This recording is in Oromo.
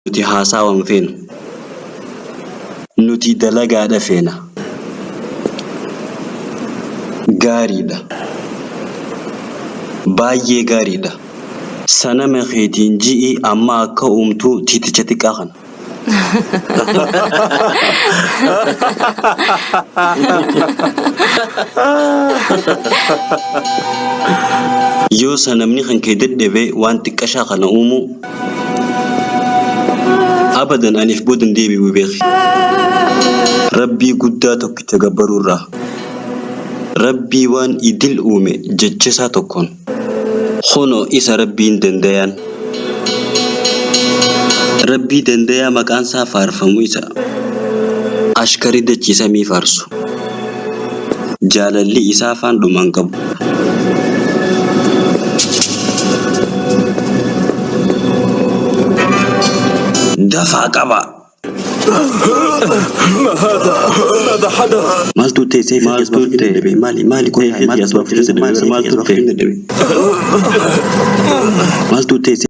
nuti haasawwan feenu nuti dalagaadha feena gaariidha baay'ee gaariidha sanama keetiin ji'i amma akka uumtuu titicha xiqqaa kana yoo sanamni kan kee deddeebi'e waan xiqqashaa kana uumu abadan aniif boodin deebi'uu beeki rabbii guddaa tokkicha gabbaruurraa rabbii waan idil uume jechisaa tokkoon hono isa rabbiin dandayaan rabbii dandayaa maqaan isaa faarfamu isa ashkari dachiisa mii faarsu jaalalli isaa afaan dhumaan qabu dafaa qaba ماذا حدث؟ مالتو تي مالي كوي مالتو تي